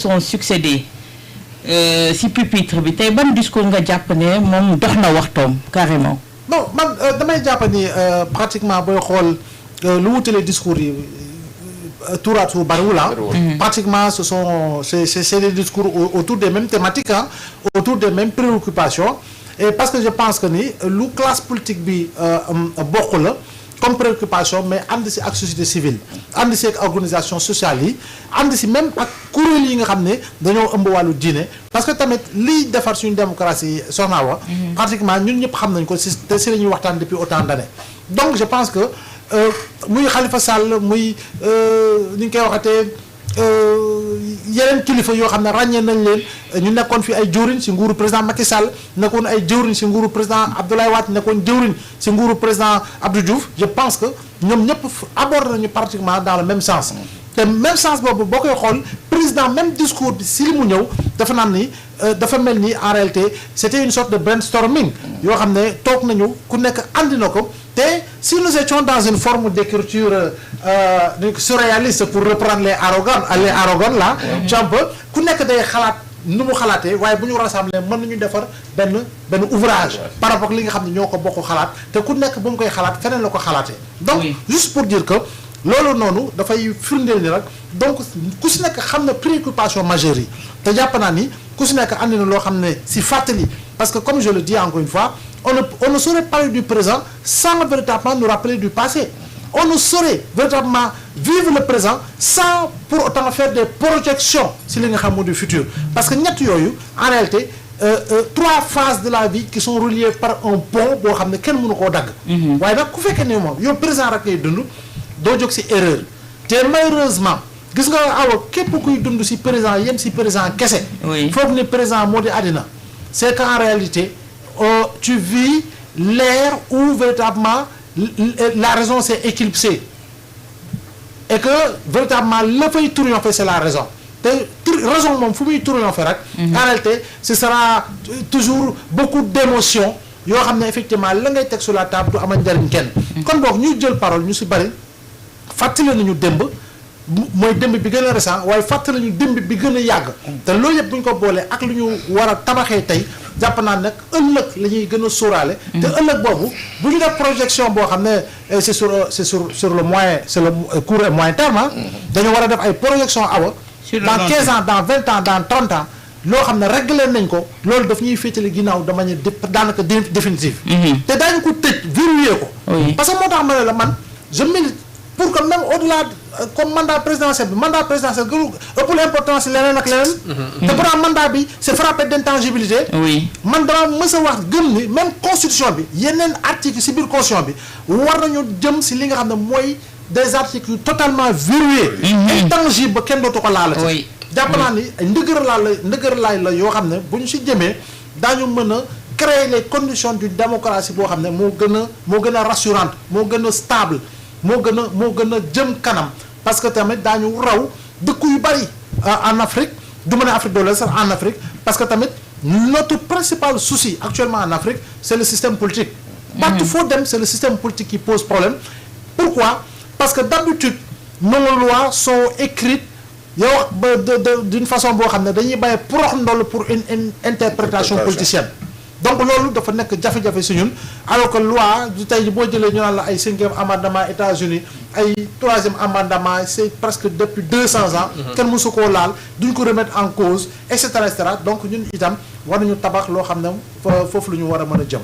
sont succédés si pupitre bi tey ban discours nga jàpp ne moom dox na waxtoom carrément. non man damay jàpp ni pratiquement booy xool lu wutale discours yi tour à tour bariwul pratiquement c'est des discours autour des mêmes thématiques autour des mêmes préoccupations et parce que je pense que ni lu classe politique bi bokk la comme préoccupation mais ànd si ak société civile ànd si ak organisation sociale yi ànd si même ak kuréel yi nga xam ne dañoo ëmb wàllu diine parce que tamit liy defar suñu démocratie soxna wa pratiquement ñun ñëpp xam nañ ko si te si la ñuy waxtaan depuis autant d'années donc je pense que muy Khalifa Sall muy ni ñu koy waxatee yeneen kilifa yoo xam ne ràññee nañ leen ñu nekkoon fi ay jëwriñ si nguuru président Macky Sall nekkoon ay jëwriñ si nguuru président Abdoulaye Wade nekkoon jëwriñ si nguuru président Abdou Diouf je pense que ñoom ñëpp abordé nañu pratiquement dans le même sens te même sens boobu boo koy xool président même discours bi si li mu ñëw dafa naan ni dafa mel ni en réalité c'était une sorte de brainstorming yoo xam ne toog nañu ku nekk andi na ko te si nous étions dans une forme d'écriture surréaliste pour reprendre les arrogants là tu un peu ku nekk day xalaat nu mu xalaatee waaye bu ñu rassemblé mën nañu defar benn ouvrage par rapport ak li nga xam ne ñoo ko bokk xalaat te ku nekk bu mu koy xalaat feneen la ko xalaatee donc juste pour dire que loolu noonu dafay firndeel ni rek donc ku si nekk xam na préoccupation majeure yi te jàpp naa ni ku si nekk andi na loo xam ne si fàttali parce que comme je le dis encore une fois on ne saurait parler du présent sans véritablement nous rappeler du passé on ne saurait véritablement vivre le présent sans pour autant faire des projections si li nga xam moo du futur parce que ñett yooyu en réalité trois phases de la vie qui sont reliées par un pont boo xam ne kenn mënu koo dagg waaye nag ku fekkee ne moom yow présent rek ngay dund doo jóg si erreur te malheureusement gis nga awa képp kuy dund si présent yem si présent kese foog ne présent moo di àddina c'est qu'en réalité tu vis l'ère où véritablement la raison s'est éclipsée et que véritablement la fay triompher c'est la raison te raison moom fu muy triompher rek en réalité ce sera toujours beaucoup d'émotions yoo xam ne effectivement la ngay teg sur la table du amal njariñ kenn kon boog ñuy jël parole ñu si bari fàttali nañu démb mooy démb bi gën a récent waaye fàttali nañu démb bi gën a yàgg te loolu yëpp bu ñu ko boolee ak lu ñu war a tabaxee tey jàpp naa nag ëllëg la ñuy gën a sóoraale te ëllëg boobu bu ñu def projection boo xam ne c'est sur le moyen c'est le court et moyen terme dañu war a def ay projection awa dans 15 ans dans 20 ans dans 30 ans loo xam ne réglé nañ ko loolu daf ñuy féetale ginnaaw de manière daanaka définitive te daañu ko tëj verrouillé ko parce que moo tax ma ne la man je milite pour que même au-delà comme mandat présidentiel bi mandat présidentiel gënu ëpp l'importance leneen ak leneen te pourtant mandat bi c'est frappé d'intangibilité man dama mës a wax gëm ni même constitution bi yeneen article si biir constitution bi war nañu jëm si li nga xam ne mooy des articles totalement verrouillés intangible ba kenn dootu ko laalati jàpp naa ni ndëgërlaay la yoo xam ne bu ñu si jëmee daañu mën a créer les conditions d'une démocratie boo xam ne moo gën a rassurante moo gën a stable moo gën a jëm kanam parce que tamit daañu raw dëkk yu bari en Afrique du mën a Afrique de l'Ouest en Afrique parce que tamit notre principal souci actuellement en Afrique c'est le système politique partout foo dem c'est le système politique qui pose problème pourquoi parce que d'habitude nos lois sont écrites yow d'une façon boo xam ne dañuy bàyyi prox ndoll pour une interprétation politicienne donc loolu dafa nekk jafe-jafe si ñun alors que loi du tey boo jëlee ñu naan la ay 5e amendement États-Unis ay 3e amendement c'est presque depuis 200 ans kenn mësu koo laal duñ ko remettre en cause et cetera donc ñun itam war nañu tabax loo xam ne foofu lu ñu war a mën a jëm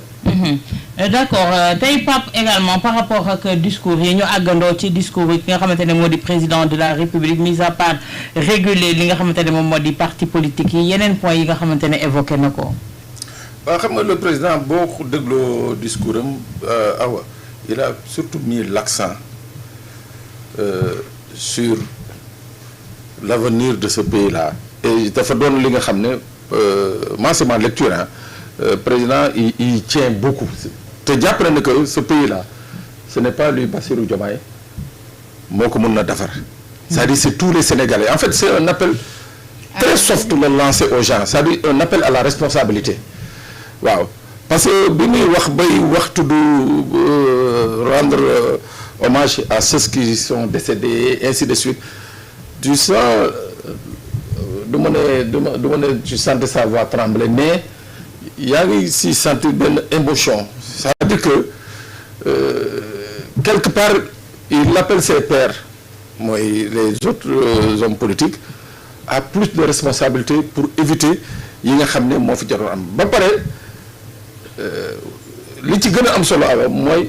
d'accord tey Pape également par rapport ak discours yi ñu àggandoo ci discours yi ki nga xamante ne moo di président de la République mis à part réguler li nga xamante ne moom moo di parti politique yi yeneen points yi nga xamante ne évoqué na ko waaw xam nga le président boo dégloo discours am awa il a surtout mis l'accent sur l'avenir de ce pays-là et dafa doon li nga xam ne moi c'est ma lecture président il tient beaucoup te jàpp na ne que ce pays-là ce n'est pas lui Bassirou Diomaye moo ko mën na defar c'est-à-dire c'est tous les Sénégalais en fait c'est un appel très soft le lancer aux gens c'est-à-dire un appel à la responsabilité waaw parce que bi muy wax bay waxtu du rendre hommage à ceux qui sont décédés et ainsi de suite tu sens du ma ne tu sentais sa voix trembler mais yaa ngi si sentir benn émotion c'est-à-dire que quelque part il appelle ses pairs mooy les autres hommes politiques à plus de responsabilité pour éviter yi nga xam ne moo fi jotoon am ba pare li ci gën a am solo alors mooy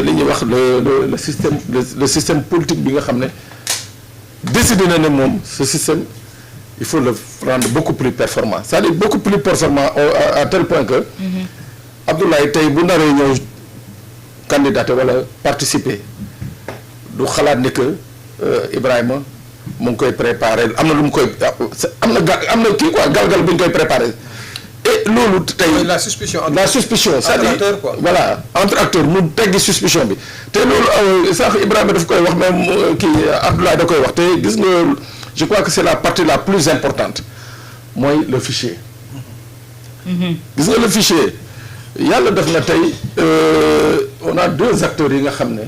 li ñuy wax le système politique bi nga xam ne décidé na ne moom ce système il faut le rendre beaucoup plus performant c'est-à-dire beaucoup plus performant à tel point que Abdoulaye tey bu naree ñëw candidater wala participer du xalaat ni que Ibrahima mu ngi koy préparer am na lu mu koy am na kii quoi galgal bu ñu koy préparer et loolu tey la suspicion c'est-à-dire voilà entre acteurs mu teggi suspicion bi te loolu sax Ibrahima daf koy wax même kii Abdoulaye da koy wax te gis nga je crois que c'est la partie la plus importante mooy le fichier gis nga le fichier yàlla def na tey on a deux acteurs yi nga xam ne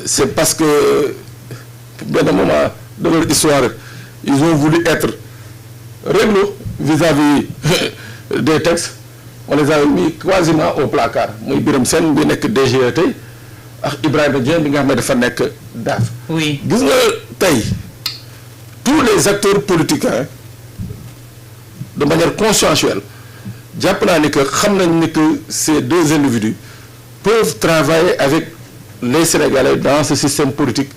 c'est parce que benn moment de leur histoire ils ont voulu être réglo vis-à-vis des textes on les a mis quasiment au placard muy Birame Sène bi nekk DGE tey ak Ibrahima Dieng bi nga xam ne dafa nekk DAF. oui gis nga tey tous les acteurs politiques de manière consensuelle jàpp naa ni que xam nañ ni que ces deux individus peuvent travailler avec les Sénégalais dans ce système politique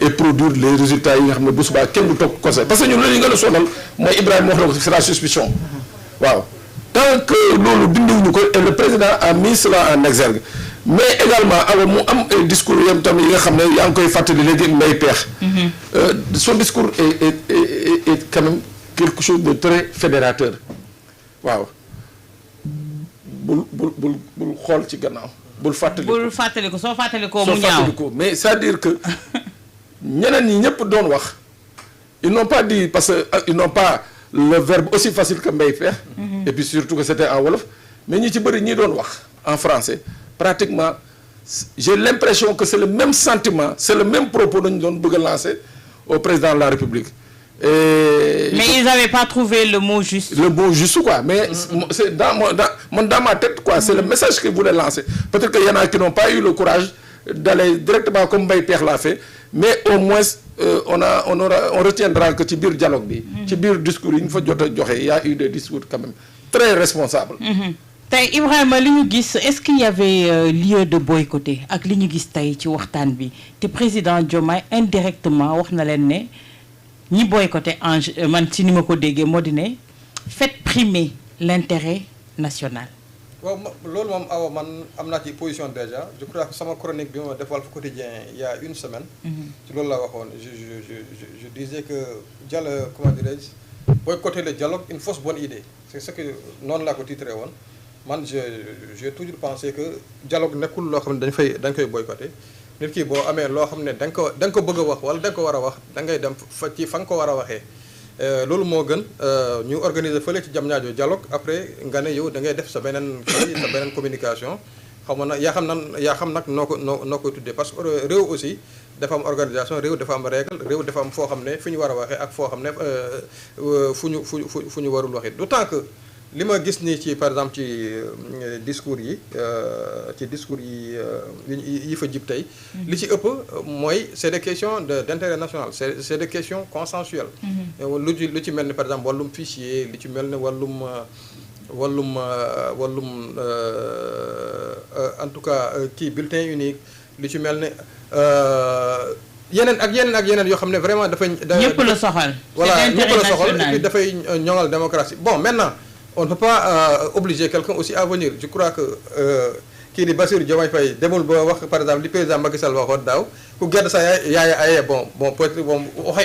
et produire les résultats yi nga xam ne bu subaa kenn du toog conseil parce que ñun loolu yi nga la sonal mooy Ibrahima wax na ko c'est la suspicion waaw tant que loolu dindiwuñu ko et le président a mis cela en exergue mais également alors mu am ay discours yam tamit yi nga xam ne yaa ngi koy fàttali léegi Mbaye Peex son discours est quand même quelque chose de très fédérateur waaw bul xool ci gannaaw bul fàttali ko soo fàttali ko mu ñaaw mais c'est-à-dire que ñeneen ñi ñëpp doon wax ils n'ont pas dit parce que ils n'ont pas le verbe aussi facile que Mbaye Peex et puis surtout que c'était en wolof mais ñi ci bëri ñi doon wax en français pratiquement j'ai l'impression que c'est le même sentiment c'est le même propos dañu doon bëgg a lancer au président de la République mais ils n'avaient pas trouvé le mot juste quoi mais c'est dans ma tête quoi c'est le message qu'ils voulaient lancer peut-être qu'il y en a qui n'ont pas eu le courage d'aller directement comme Mbaye Peex l'a fait mais au moins on retiendra que ci biir dialogue bi ci biir discours yi ñu fa jot a joxe y a eu des discours quand même très responsables tey Ibrahima li ñu gis est-ce qu'il y avait lieu de boycotter ak li ñu gis tey ci waxtaan bi te président Diomaye indirectement wax na leen ne ñi boycotter man ci ni ma ko déggee moo di ne faites primer l'intérêt national. waaw loolu moom awa man am naa ci position déjà je crois que sama chronique bi ma def Walf Quotidien il y a une semaine. ci loolu la waxoon je disais que comment dirais-je boycotter le dialogue une fausse bonne idée c'est ce que noonu laa ko titré woon man j'ai toujours pensé que dialogue nekkul loo xam ne dañ koy boycotter nit ki boo amee loo xam ne da nga ko bëgg a wax wala da nga ko war a wax da ngay dem fa nga ko war a waxee. loolu moo gën ñu organiser fële ci Diamniadio dialogue après nga ne yow da ngay def sa beneen communication xam nga nag yaa xam nag noo koy tuddee parce que réew aussi dafa am organisation réew dafa am règle réew dafa am foo xam ne fi ñu war a waxee ak foo xam ne fu ñu warul waxee d'autant que li ma gis nii ci par exemple ci discours yi yi fa jib tey li ci ëpp mooy c'est des questions d'intérêt national c'est des questions consensuelles lu ci mel ni par exemple wàllum fichier li ci mel ni wàllum en tout cas kii bulletin unique li ci mel ni yeneen yoo xam ne vraiment dafay ñëpp la soxal voilà ñëpp la soxal et puis dafay ñoŋal démocratie bon maintenant on ne peut pas obliger quelqu'un aussi à venir je crois que kii di Bassirou Diomaye Faye demul ba wax par exemple li président Macky Sall waxoon daaw ku gedd sa yaay ayee bon peut-être bon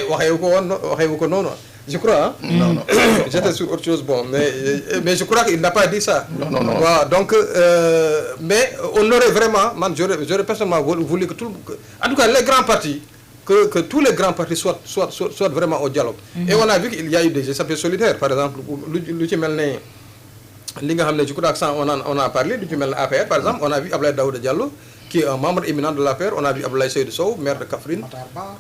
waxeewu ko noonu je crois non j'étais sur autre chose bon mais je crois qu'il n'a pas dit ça non waaw donc mais on aurait vraiment man j'aurais personnellement voulu que en tout cas les grands partis que tous les grands partis soient vraiment au dialogue et on a vu qu'il y a eu des échappées solidaires par exemple lu ci mel ne li nga xam ne je crois que ça on a parlé lu ci mel ne APR par exemple on a vu Abdoulaye Daouda Diallo qui est un membre éminent de l'APR. On a vu Abdoulaye Seydou Sow, maire de Kaffrine,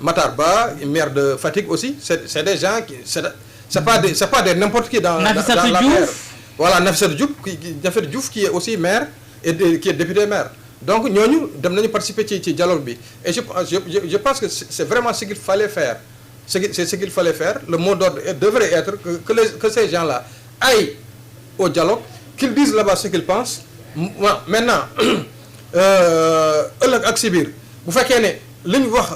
Matar Ba, maire de Fatick aussi. C'est des gens qui c'est pas des n'importe qui dans l'APR. Voilà, Nafissatou Diouf qui est aussi maire et qui est député maire. Donc ñooñu dem nañu participer ci dialogue bi et je pense que c'est vraiment ce qu'il fallait faire. C'est ce qu'il fallait faire. Le mot d'ordre devrait être que ces gens-là aillent au dialogue, qu'ils disent là-bas ce qu'ils pensent. Maintenant ëllëg ak si biir bu fekkee ne li ñu wax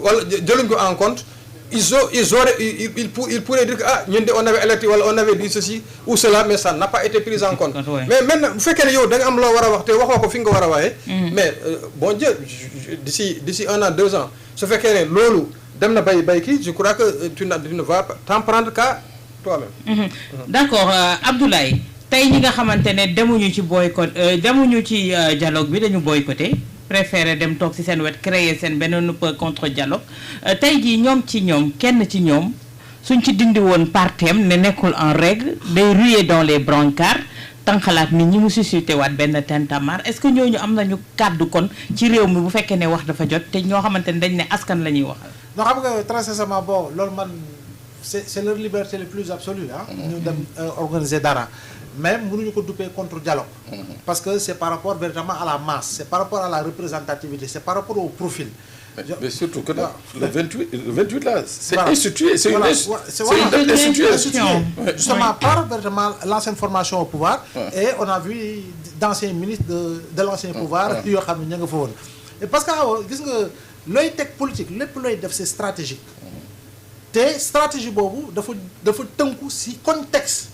wala jëluñ ko en compte il pourrait dire que ñun de on avait alerté wala on avait dit ceci ou cela, mais ça n'a pas été pris en compte. Mais maintenant bu fekkee ne yow da nga am loo war a wax te waxoo ko fi nga ko war a waxee. Mais bon Dieu, d'ici 1 an 2 ans su fekkee ne loolu dem na bay kii, je crois que tu ne vas t'en prendre qu'à toi-même. D'accord, Abdoulaye, tey ñi nga xamante ne demuñu ci boycott demuñu ci dialogue bi dañu boycotté préféré dem toog ci seen wet créer seen benn contre dialogue tey jii kenn ci ñoom suñ ci dindi woon partem ne nekkul en règle day ruer dans les brancards tànqalaat nit ñi mu suscité waat benn tintamarre. Est-ce que ñooñu am nañu kàddu kon ci réew mi bu fekkee ne wax dafa jot te ñoo xamante ne dañ ne askan la ñuy waxal. non xam nga très sincèrement bon loolu man c'est leur liberté la plus absolue ñu dem organiser dara. Mais mënuñu ko duppee contre dialogue. Parce que c'est par rapport véritablement à la masse, c'est par rapport à la représentativité, c'est par rapport au profil. Mais surtout que le 28 là, c'est institué, c'est une institution. Justement par véritablement l'ancienne formation au pouvoir, et on a vu d'anciens ministres de l'ancien pouvoir yoo xam ne ña nga fa woon. Et parce que gis nga looy teg politique lépp looy def c'est stratégique. te stratégie boobu dafa tënku ci contexte.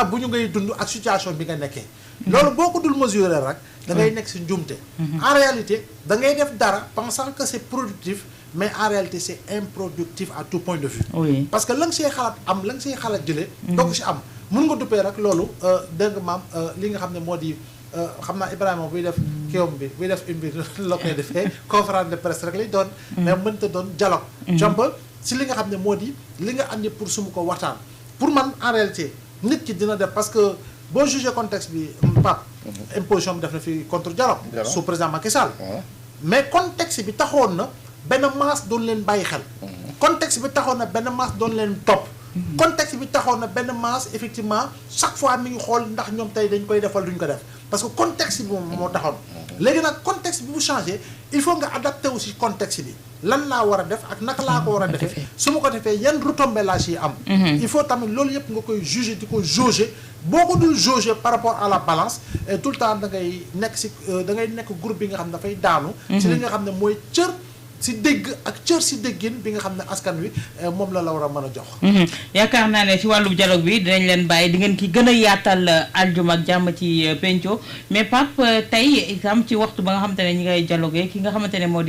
bu ñu ngay dund ak situation bi nga nekkee. loolu boo ko dul mesurer rek da ngay nekk ci njuumte. En réalité da ngay def dara pensant que c'est productif mais en réalité c'est improductif à tout point de vue. Oui. Parce que la nga see xalaat jëlee. doo ko ci am mun nga duppee rek loolu dégg nga maam li nga xam ne moo di xam naa Ibrahima buy def kiwam bi buy def une bi la koy defee conférence de presse rek lay doon. mais mënta doon dialogue. jàmp ci li nga xam ne moo di li nga andi pour sumu ko waxtaan pour man en réalité. nit ki dina def parce que boo jugé contexte bi Pape imposition bi def na fi contre dialogue sous président Macky Sall mais contexte bi taxoon na benn masse doon leen bàyyi xel contexte bi taxoon na benn masse doon leen topp contexte bi taxoon na benn masse effectivement chaque fois mi ngi xool ndax ñoom tey dañ koy defal duñ ko def parce que contexte bi moom moo taxoon léegi nag contexte bi bu changé il faut nga adapté aussi contexte bi lan laa war a def ak naka laa ko war a defee su ma ko defee yan retombées laa ciy am il faut tamit loolu yëpp nga koy juger di ko jauger boo ko dul jauger par rapport à la balance et tout le temps da ngay nekk ci da ngay nekk groupe bi nga xam ne dafay daanu ci li nga xam ne mooy cër ci dégg ak cër ci déggin bi nga xam ne askan wi moom la war a mën a jox. yaakaar naa ne ci wàllu dialogue bi dinañ leen bàyyi di ngeen ki gën a yaatal aljuma ak jàmm ci penco mais Pape tey itam ci waxtu ba nga xamante ne ñi ngay dialogué ki nga xamante ne moo di